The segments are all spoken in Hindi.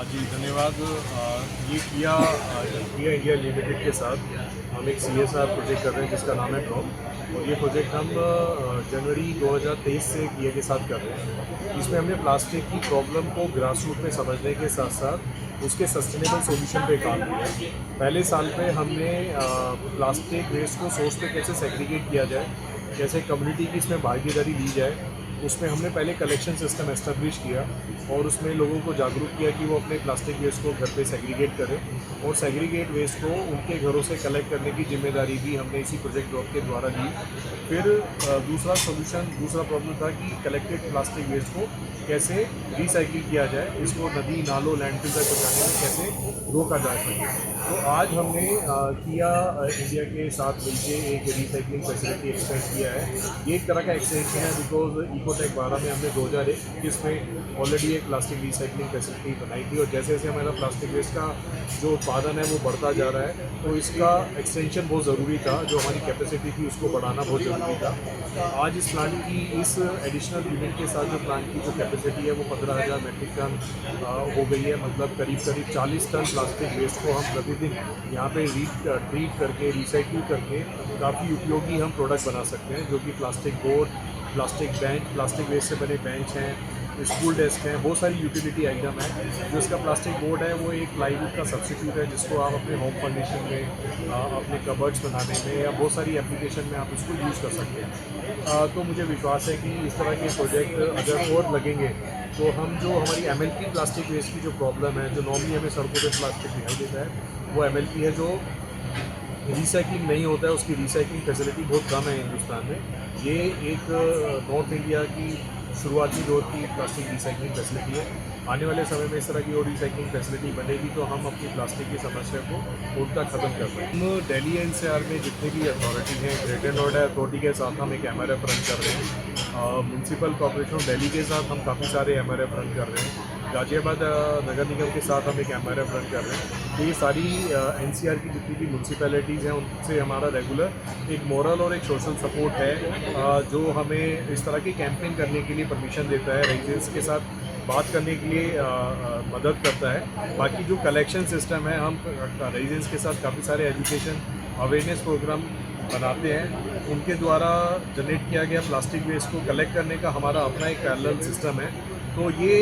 जी धन्यवाद। ये किया इंडिया लिमिटेड के साथ हम एक CSR प्रोजेक्ट कर रहे हैं जिसका नाम है ड्रॉप, और ये प्रोजेक्ट हम जनवरी 2023 से किया के साथ कर रहे हैं। इसमें हमने प्लास्टिक की प्रॉब्लम को ग्रास रूट में समझने के साथ साथ उसके सस्टेनेबल सॉल्यूशन पे काम किया। पहले साल पे हमने प्लास्टिक वेस्ट को सोर्स पे कैसे सेग्रीगेट किया जाए, कैसे कम्युनिटी की इसमें भागीदारी ली जाए, उसमें हमने पहले कलेक्शन सिस्टम एस्टेब्लिश किया और उसमें लोगों को जागरूक किया कि वो अपने प्लास्टिक वेस्ट को घर पे सेग्रीगेट करें, और सेग्रीगेट वेस्ट को उनके घरों से कलेक्ट करने की जिम्मेदारी भी हमने इसी प्रोजेक्ट ड्रॉप के द्वारा ली। फिर दूसरा प्रॉब्लम था कि कलेक्टेड प्लास्टिक वेस्ट को कैसे रिसाइकिल किया जाए, इसको नदी नालों लैंडफिल तक पहुँचाने में कैसे रोका जा सके। तो आज हमने किया इंडिया के साथ मिलकर एक रिसाइकलिंग फैसिलिटी एक्सटेंड किया है। ये एक तरह का एक्सटेंशन है बिकॉज इकोटेक 12 में हमने 2021 में ऑलरेडी एक प्लास्टिक रिसाइकलिंग फैसिलिटी बनाई थी, और जैसे जैसे हमारा प्लास्टिक वेस्ट का जो उत्पादन है वो बढ़ता जा रहा है, तो इसका एक्सटेंशन बहुत ज़रूरी था। जो हमारी कैपेसिटी थी उसको बढ़ाना बहुत ज़रूरी था। आज इस प्लांट की इस एडिशनल यूनिट के साथ जो प्लांट की जो कैपेसिटी है वो 15,000 मेट्रिक टन हो गई है। मतलब करीब 40 टन प्लास्टिक वेस्ट को हम प्रतिदिन यहाँ पे ट्रीट करके रिसाइकिल करके काफ़ी उपयोगी हम प्रोडक्ट बना सकते हैं, जो कि plastic board, plastic bench, plastic waste से बने बेंच हैं, स्कूल डेस्क हैं, बहुत सारी यूटिलिटी आइटम है। जो इसका प्लास्टिक बोर्ड है वो एक प्लाईवुड का सब्स्टिट्यूट है, जिसको आप अपने होम फर्निशिंग में, अपने कबर्ड्स बनाने में या बहुत सारी एप्लीकेशन में आप इसको यूज़ कर सकते हैं। तो मुझे विश्वास है कि इस तरह के प्रोजेक्ट अगर और लगेंगे तो हम जो हमारी MLP प्लास्टिक वेस्ट की जो प्रॉब्लम है, जो नॉर्मली हमें सड़कों पर प्लास्टिक दिखाई देता है, वो MLP है जो रिसाइकिलिंग नहीं होता है, उसकी रिसाइकिलिंग फैसिलिटी बहुत कम है हिंदुस्तान में। ये एक नॉर्थ इंडिया की शुरुआती दौर की प्लास्टिक रिसाइकिलिंग फैसिलिटी है। आने वाले समय में इस तरह की और रिसाइकिलिंग फैसिलिटी बनेगी तो हम अपनी प्लास्टिक की समस्या को पूर्णतः खत्म कर पाएंगे। हम दिल्ली NCR में जितने भी अथॉरिटी हैं, ग्रेटर नोएडा अथॉरिटी के साथ हम एक MRF रन कर रहे हैं। म्यूनसिपल कॉर्पोरेशन ऑफ दिल्ली के साथ हम काफ़ी सारे MRF रन कर रहे हैं। गाजियाबाद नगर निगम के साथ हम एक MRF रन कर रहे हैं। तो ये सारी NCR की जितनी भी म्यूनसिपैलिटीज़ हैं उनसे हमारा रेगुलर एक मॉरल और एक सोशल सपोर्ट है, जो हमें इस तरह की कैंपेन करने के लिए परमिशन देता है, रेजिडेंट्स के साथ बात करने के लिए मदद करता है। बाकी जो कलेक्शन सिस्टम है, हम रेजिडेंट्स के साथ काफ़ी सारे एजुकेशन अवेयरनेस प्रोग्राम बनाते हैं। उनके द्वारा जनरेट किया गया प्लास्टिक वेस्ट को कलेक्ट करने का हमारा अपना एक पैरेलल सिस्टम है। तो ये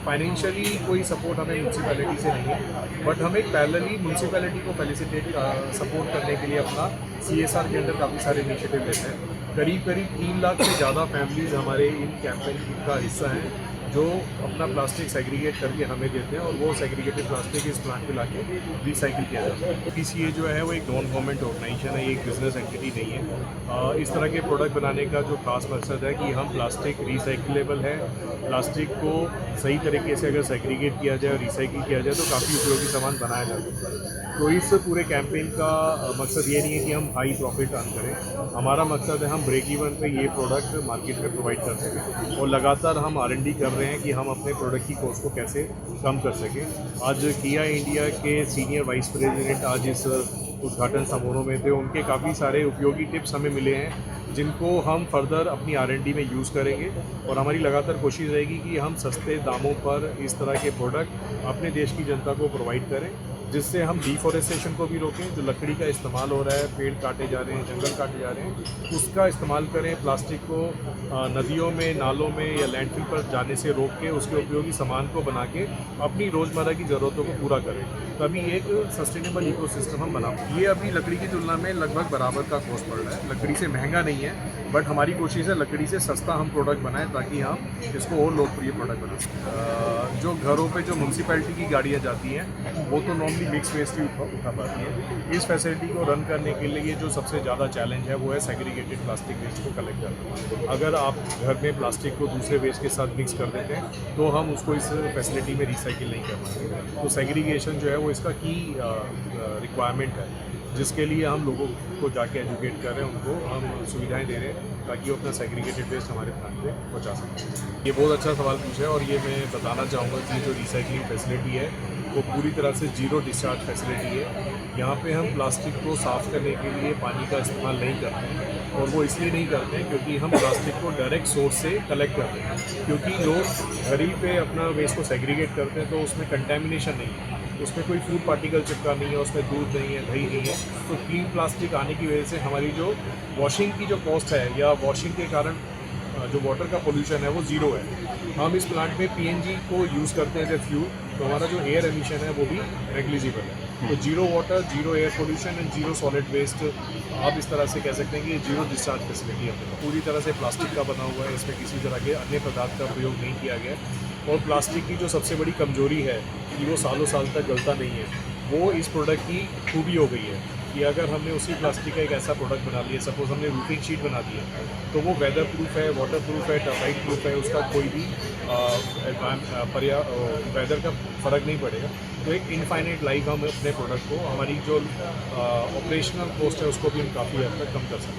फाइनेंशियली कोई सपोर्ट हमें म्यूनसिपैलिटी से नहीं है, बट हम एक पैरेलली म्यूनसिपैलिटी को फैसिलिटेट सपोर्ट करने के लिए अपना CSR के अंदर काफ़ी सारे इनिशिएटिव लेते हैं। करीब 3 लाख से ज़्यादा फैमिलीज़ हमारे इन कैंपेन का हिस्सा हैं, जो अपना प्लास्टिक सेग्रीगेट करके हमें देते हैं, और वो सेग्रीगेटेड प्लास्टिक इस प्लांट पे लाके रिसाइकिल किया जाता है। PCA जो है वो एक नॉन गवर्नमेंट ऑर्गेनाइजेशन है, एक बिजनेस एंटिटी नहीं है। इस तरह के प्रोडक्ट बनाने का जो खास मकसद है कि हम प्लास्टिक रिसाइकिलेबल है, प्लास्टिक को सही तरीके से अगर सेग्रीगेट किया जाए और रिसाइकिल किया जाए तो काफ़ी उपयोगी सामान बनाया जा सकता है। तो इस पूरे कैंपेन का मकसद ये नहीं है कि हम हाई प्रॉफिट अर्न करें। हमारा मकसद है हम ब्रेक इवन पे ये प्रोडक्ट मार्केट में प्रोवाइड कर सकें, और लगातार हम R&D कर रहे हैं कि हम अपने प्रोडक्ट की कॉस्ट को कैसे कम कर सकें। आज किया इंडिया के सीनियर वाइस प्रेसिडेंट आज इस उद्घाटन समारोह में थे। उनके काफ़ी सारे उपयोगी टिप्स हमें मिले हैं, जिनको हम फर्दर अपनी R&D में यूज़ करेंगे, और हमारी लगातार कोशिश रहेगी कि हम सस्ते दामों पर इस तरह के प्रोडक्ट अपने देश की जनता को प्रोवाइड करें, जिससे हम डिफॉरेस्टेशन को भी रोकें। जो लकड़ी का इस्तेमाल हो रहा है, पेड़ काटे जा रहे हैं, जंगल काटे जा रहे हैं, उसका इस्तेमाल करें। प्लास्टिक को नदियों में, नालों में या लैंडफिल पर जाने से रोक के उसके उपयोगी सामान को बना के अपनी रोज़मर्रा की ज़रूरतों को पूरा करें, तभी एक सस्टेनेबल इकोसिस्टम हम बना। ये अभी लकड़ी की तुलना में लगभग बराबर का कॉस्ट पड़ रहा है। लकड़ी से महंगा नहीं है, बट हमारी कोशिश है लकड़ी से सस्ता हम प्रोडक्ट बनाएं, ताकि हम इसको और लोकप्रिय प्रोडक्ट बना सकें। जो घरों पे जो म्यूनसिपैलिटी की गाड़ियाँ जाती हैं वो तो नॉर्मली मिक्स वेस्ट ही उठा पाती है। इस फैसिलिटी को रन करने के लिए जो सबसे ज़्यादा चैलेंज है वो है सेग्रीगेटेड प्लास्टिक वेस्ट को कलेक्ट करना। अगर आप घर में प्लास्टिक को दूसरे वेस्ट के साथ मिक्स कर देते हैं तो हम उसको इस फैसिलिटी में रिसाइकिल नहीं कर पाएंगे। तो सेग्रीगेशन जो है वो इसका की रिक्वायरमेंट है, जिसके लिए हम लोगों को जाके एजुकेट कर रहे हैं, उनको हम सुविधाएं दे रहे हैं ताकि वो अपना सेग्रीगेटेड वेस्ट हमारे प्लांट पे पहुंचा सकें। ये बहुत अच्छा सवाल पूछा है, और ये मैं बताना चाहूँगा कि जो रिसाइकलिंग फैसिलिटी है वो पूरी तरह से जीरो डिस्चार्ज फैसिलिटी है। यहाँ पे हम प्लास्टिक को साफ़ करने के लिए पानी का इस्तेमाल नहीं करते हैं, और वो इसलिए नहीं करते हैं क्योंकि हम प्लास्टिक को डायरेक्ट सोर्स से कलेक्ट करते हैं। क्योंकि लोग घर ही पे अपना वेस्ट को सेग्रीगेट करते हैं तो उसमें कंटेमिनेशन नहीं है, उसमें कोई फूड पार्टिकल चिपका नहीं है, उसमें दूध नहीं है, दही नहीं है। तो क्लीन प्लास्टिक आने की वजह से हमारी जो वॉशिंग की जो कॉस्ट है या वॉशिंग के कारण जो वाटर का पोल्यूशन है वो ज़ीरो है। हम इस प्लांट में पीएनजी को यूज़ करते हैं एज ए फ्यूल, तो हमारा जो एयर एमिशन है वो भी नेग्लिजिबल है। तो zero water, zero air pollution and zero solid waste, आप इस तरह से कह सकते हैं कि ये जीरो डिस्चार्ज फैसिलिटी है। पूरी तरह से प्लास्टिक का बना हुआ है, इसमें किसी तरह के अन्य पदार्थ का प्रयोग नहीं किया गया। और प्लास्टिक की जो सबसे बड़ी कमजोरी है कि वो सालों साल तक गलता नहीं है, वो इस प्रोडक्ट की खूबी हो गई है कि अगर हमने उसी प्लास्टिक का एक ऐसा प्रोडक्ट बना लिया, सपोज हमने रूफिंग शीट बना दी है, तो वो वेदर प्रूफ है, वाटर प्रूफ है, टर्माइट प्रूफ है, उसका कोई भी वेदर का फ़र्क नहीं पड़ेगा। तो एक इनफाइनाइट लाइफ हम अपने प्रोडक्ट को, हमारी जो ऑपरेशनल कॉस्ट है उसको भी हम काफ़ी हद तक कम कर सकते हैं।